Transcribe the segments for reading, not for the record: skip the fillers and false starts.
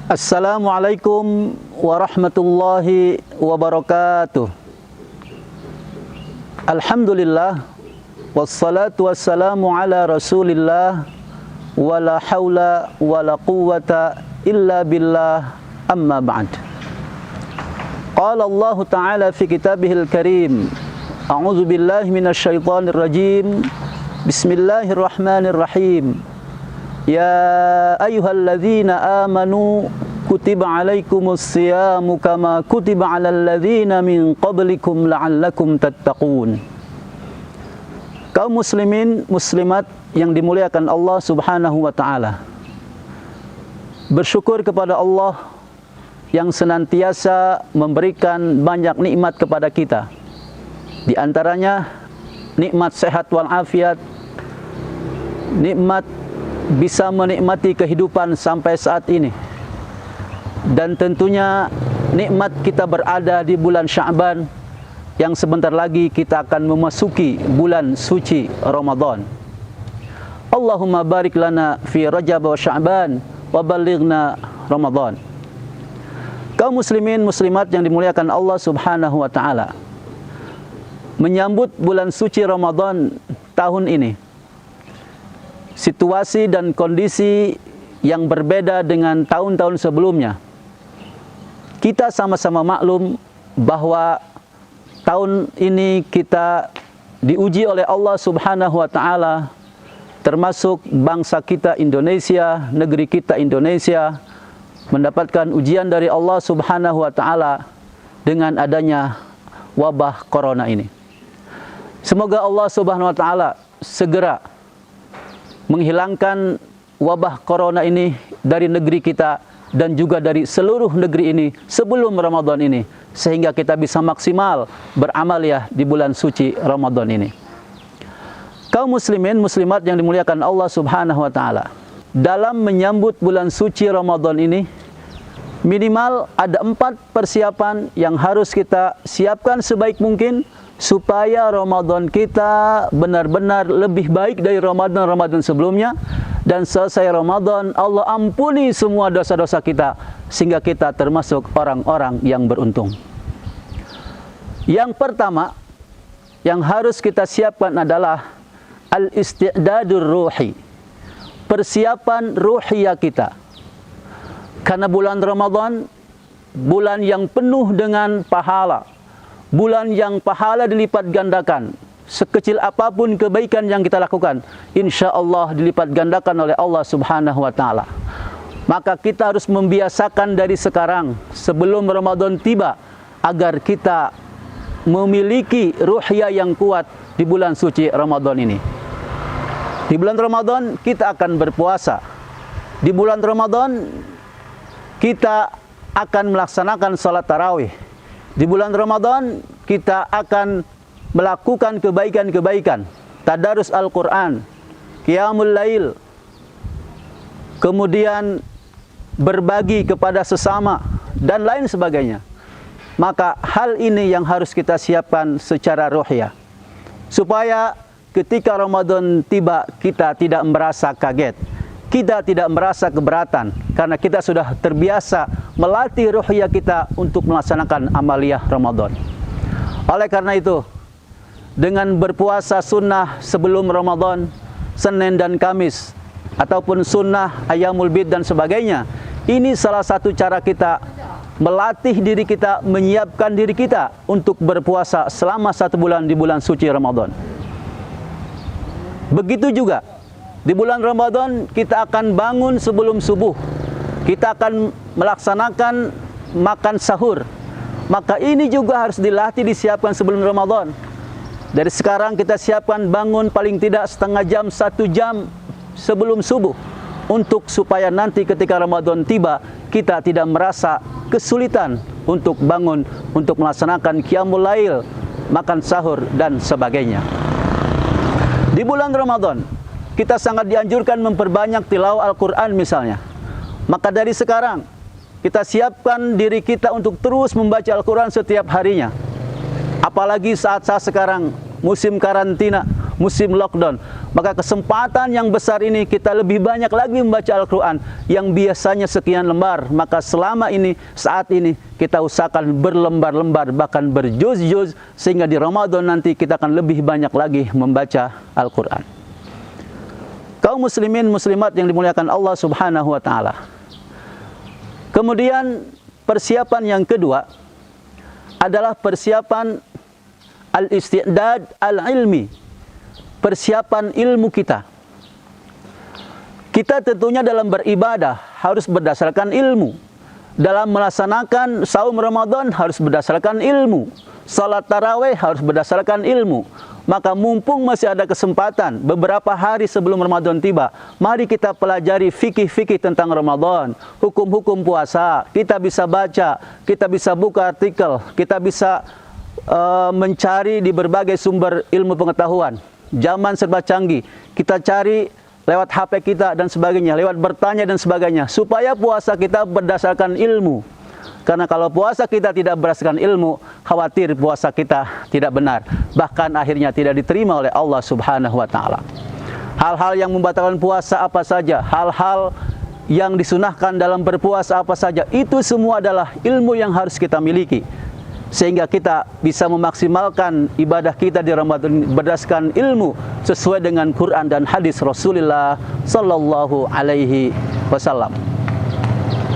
Assalamualaikum warahmatullahi wabarakatuh. Alhamdulillah, wassalatu wassalamu ala rasulillah, wala hawla wala quwwata illa billah, amma ba'd. Qala Allah Ta'ala fi kitabihil karim, a'udzu billahi minasyaitonir rajim, bismillahirrahmanirrahim. Ya ayyuhalladzina amanu kutiba alaikumus siyamu kama kutiba alal ladzina min qablikum la'allakum tattaqun. Kaum muslimin muslimat yang dimuliakan Allah Subhanahu wa taala, bersyukur kepada Allah yang senantiasa memberikan banyak nikmat kepada kita. Di antaranya nikmat sehat wal afiat, nikmat bisa menikmati kehidupan sampai saat ini, dan tentunya nikmat kita berada di bulan Sya'ban yang sebentar lagi kita akan memasuki bulan suci Ramadan. Allahumma barik lana fi Rajab wa Sya'ban wa balighna Ramadan. Kaum muslimin muslimat yang dimuliakan Allah Subhanahu wa taala, menyambut bulan suci Ramadan tahun ini, situasi dan kondisi yang berbeda dengan tahun-tahun sebelumnya. Kita sama-sama maklum bahwa tahun ini kita diuji oleh Allah Subhanahu wa taala, termasuk bangsa kita Indonesia, negeri kita Indonesia, mendapatkan ujian dari Allah Subhanahu wa taala dengan adanya wabah corona ini. Semoga Allah Subhanahu wa taala segera menghilangkan wabah corona ini dari negeri kita dan juga dari seluruh negeri ini sebelum Ramadan ini, sehingga kita bisa maksimal beramaliyah di bulan suci Ramadan ini. Kaum muslimin muslimat yang dimuliakan Allah Subhanahu wa taala, dalam menyambut bulan suci Ramadan ini, minimal ada 4 persiapan yang harus kita siapkan sebaik mungkin supaya Ramadan kita benar-benar lebih baik dari Ramadan-Ramadan sebelumnya, dan selesai Ramadan Allah ampuni semua dosa-dosa kita sehingga kita termasuk orang-orang yang beruntung. Yang pertama yang harus kita siapkan adalah al-isti'dadur ruhi, persiapan ruhiyah kita. Karena bulan Ramadan bulan yang penuh dengan pahala, bulan yang pahala dilipat gandakan. Sekecil apapun kebaikan yang kita lakukan, insya Allah dilipat gandakan oleh Allah Subhanahu wa taala. Maka kita harus membiasakan dari sekarang sebelum Ramadan tiba, agar kita memiliki ruhiyah yang kuat di bulan suci Ramadan ini. Di bulan Ramadan kita akan berpuasa. Di bulan Ramadan kita akan melaksanakan salat tarawih. Di bulan Ramadan kita akan melakukan kebaikan-kebaikan, tadarus Al-Quran, qiyamul lail, kemudian berbagi kepada sesama, dan lain sebagainya. Maka hal ini yang harus kita siapkan secara ruhiyah, supaya ketika Ramadan tiba kita tidak merasa kaget, kita tidak merasa keberatan, karena kita sudah terbiasa melatih ruhiyah kita untuk melaksanakan amaliyah Ramadan. Oleh karena itu, dengan berpuasa sunnah sebelum Ramadan, Senin dan Kamis, ataupun sunnah Ayyamul Bid dan sebagainya, ini salah satu cara kita melatih diri kita, menyiapkan diri kita untuk berpuasa selama 1 bulan di bulan suci Ramadan. Begitu juga di bulan Ramadan kita akan bangun sebelum subuh, kita akan melaksanakan makan sahur. Maka ini juga harus dilatih, disiapkan sebelum Ramadan. Dari sekarang kita siapkan bangun paling tidak setengah jam, 1 jam sebelum subuh, untuk supaya nanti ketika Ramadan tiba kita tidak merasa kesulitan untuk bangun, untuk melaksanakan qiyamul lail, makan sahur dan sebagainya. Di bulan Ramadan kita sangat dianjurkan memperbanyak tilawah Al-Quran misalnya. Maka dari sekarang kita siapkan diri kita untuk terus membaca Al-Quran setiap harinya. Apalagi saat sekarang musim karantina, musim lockdown. Maka kesempatan yang besar ini kita lebih banyak lagi membaca Al-Quran yang biasanya sekian lembar. Maka selama ini, saat ini kita usahakan berlembar-lembar, bahkan berjuz-juz, sehingga di Ramadan nanti kita akan lebih banyak lagi membaca Al-Quran. Kaum muslimin muslimat yang dimuliakan Allah Subhanahu wa taala. Kemudian persiapan yang kedua adalah persiapan al-isti'dad al-ilmi, persiapan ilmu kita. Kita tentunya dalam beribadah harus berdasarkan ilmu. Dalam melaksanakan saum Ramadan harus berdasarkan ilmu. Salat tarawih harus berdasarkan ilmu. Maka mumpung masih ada kesempatan beberapa hari sebelum Ramadan tiba, mari kita pelajari fikih-fikih tentang Ramadan, hukum-hukum puasa. Kita bisa baca, kita bisa buka artikel, kita bisa mencari di berbagai sumber ilmu pengetahuan. Zaman serba canggih, kita cari lewat HP kita dan sebagainya, lewat bertanya dan sebagainya, supaya puasa kita berdasarkan ilmu. Karena kalau puasa kita tidak berdasarkan ilmu, khawatir puasa kita tidak benar, bahkan akhirnya tidak diterima oleh Allah Subhanahu wa taala. Hal-hal yang membatalkan puasa apa saja, hal-hal yang disunahkan dalam berpuasa apa saja, itu semua adalah ilmu yang harus kita miliki, sehingga kita bisa memaksimalkan ibadah kita di Ramadan berdasarkan ilmu sesuai dengan Quran dan hadis Rasulullah sallallahu alaihi wasallam.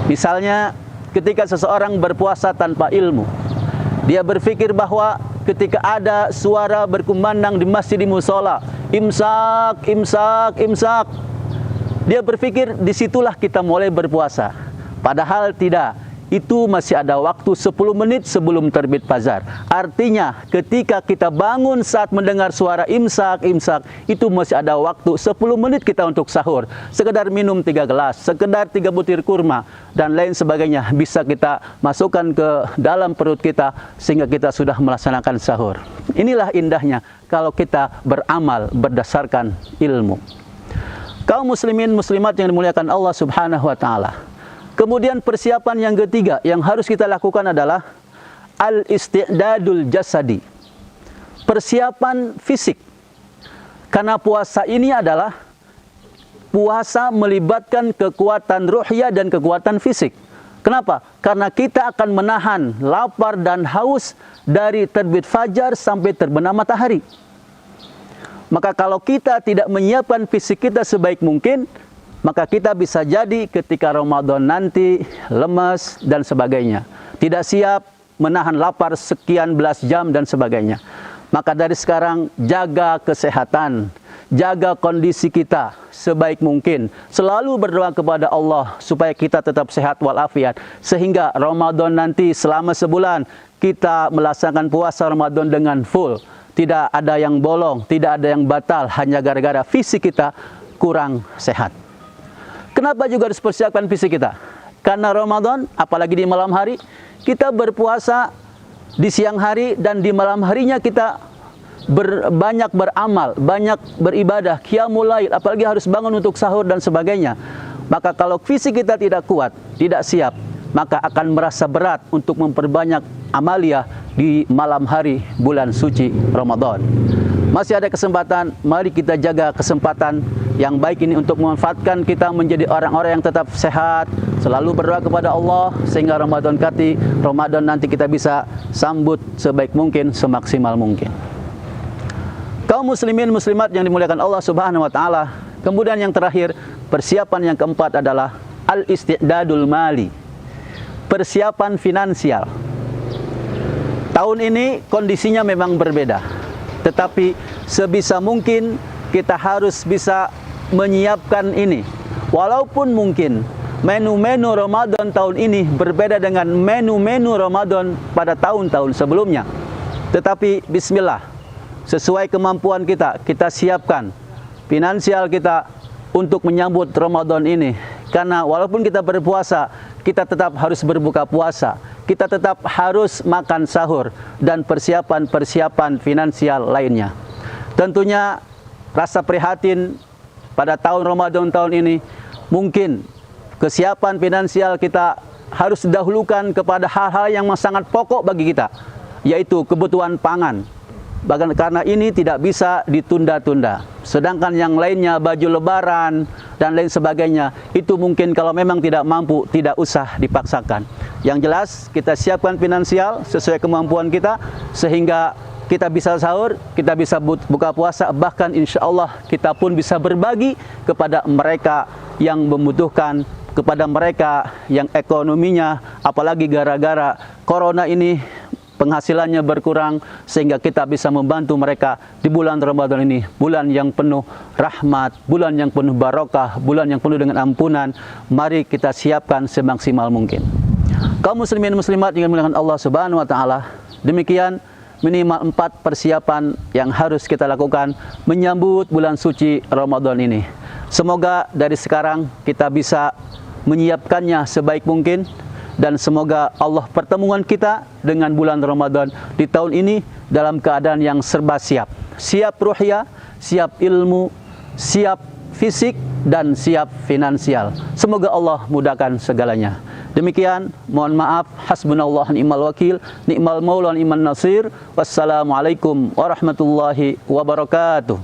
Misalnya, ketika seseorang berpuasa tanpa ilmu, dia berpikir bahwa ketika ada suara berkumandang di masjid, di musola, imsak, imsak, imsak, dia berpikir disitulah kita mulai berpuasa. Padahal tidak. Itu masih ada waktu 10 menit sebelum terbit fajar. Artinya ketika kita bangun saat mendengar suara imsak, imsak, itu masih ada waktu 10 menit kita untuk sahur. Sekedar minum 3 gelas, sekedar 3 butir kurma, dan lain sebagainya bisa kita masukkan ke dalam perut kita sehingga kita sudah melaksanakan sahur. Inilah indahnya kalau kita beramal berdasarkan ilmu. Kaum muslimin muslimat yang dimuliakan Allah Subhanahu wa taala. Kemudian persiapan yang ketiga yang harus kita lakukan adalah al-isti'dadul jasadi, persiapan fisik. Karena puasa ini adalah puasa melibatkan kekuatan ruhiyah dan kekuatan fisik. Kenapa? Karena kita akan menahan lapar dan haus dari terbit fajar sampai terbenam matahari. Maka kalau kita tidak menyiapkan fisik kita sebaik mungkin, maka kita bisa jadi ketika Ramadan nanti lemas dan sebagainya, tidak siap menahan lapar sekian belas jam dan sebagainya. Maka dari sekarang jaga kesehatan, jaga kondisi kita sebaik mungkin, selalu berdoa kepada Allah supaya kita tetap sehat walafiat, sehingga Ramadan nanti selama sebulan kita melaksanakan puasa Ramadan dengan full, tidak ada yang bolong, tidak ada yang batal, hanya gara-gara fisik kita kurang sehat. Kenapa juga harus persiapkan fisik kita? Karena Ramadan, apalagi di malam hari, kita berpuasa di siang hari dan di malam harinya kita banyak beramal, banyak beribadah, qiyamul lail, apalagi harus bangun untuk sahur dan sebagainya. Maka kalau fisik kita tidak kuat, tidak siap, maka akan merasa berat untuk memperbanyak amaliyah di malam hari bulan suci Ramadan. Masih ada kesempatan, mari kita jaga kesempatan yang baik ini untuk memanfaatkan kita menjadi orang-orang yang tetap sehat, selalu berdoa kepada Allah sehingga Ramadan nanti kita bisa sambut sebaik mungkin, semaksimal mungkin. Kaum muslimin muslimat yang dimuliakan Allah Subhanahu wa taala. Kemudian yang terakhir, persiapan yang keempat adalah al-isti'dadul mali, persiapan finansial. Tahun ini kondisinya memang berbeda, tetapi sebisa mungkin kita harus bisa menyiapkan ini. Walaupun mungkin menu-menu Ramadan tahun ini berbeda dengan menu-menu Ramadan pada tahun-tahun sebelumnya, tetapi bismillah, sesuai kemampuan kita, kita siapkan finansial kita untuk menyambut Ramadan ini. Karena walaupun kita berpuasa, kita tetap harus berbuka puasa, kita tetap harus makan sahur, dan persiapan-persiapan finansial lainnya. Tentunya rasa prihatin pada tahun Ramadan tahun ini, mungkin kesiapan finansial kita harus didahulukan kepada hal-hal yang sangat pokok bagi kita, yaitu kebutuhan pangan, Bahkan karena ini tidak bisa ditunda-tunda. Sedangkan yang lainnya, baju lebaran dan lain sebagainya, itu mungkin kalau memang tidak mampu, tidak usah dipaksakan. Yang jelas kita siapkan finansial sesuai kemampuan kita, sehingga kita bisa sahur, kita bisa buka puasa, bahkan insya Allah kita pun bisa berbagi kepada mereka yang membutuhkan, kepada mereka yang ekonominya, apalagi gara-gara corona ini penghasilannya berkurang, sehingga kita bisa membantu mereka di bulan Ramadan ini, bulan yang penuh rahmat, bulan yang penuh barokah, bulan yang penuh dengan ampunan. Mari kita siapkan semaksimal mungkin. Kaum muslimin muslimat yang dimuliakan Allah Subhanahu wa taala, demikian minimal 4 persiapan yang harus kita lakukan menyambut bulan suci Ramadan ini. Semoga dari sekarang kita bisa menyiapkannya sebaik mungkin, dan semoga Allah pertemuan kita dengan bulan Ramadan di tahun ini dalam keadaan yang serba siap. Siap ruhiyah, siap ilmu, siap fisik, dan siap finansial. Semoga Allah mudahkan segalanya. Demikian, mohon maaf. Hasbunallah ni'mal wakil, ni'mal maula ni'man nasir. Wassalamualaikum warahmatullahi wabarakatuh.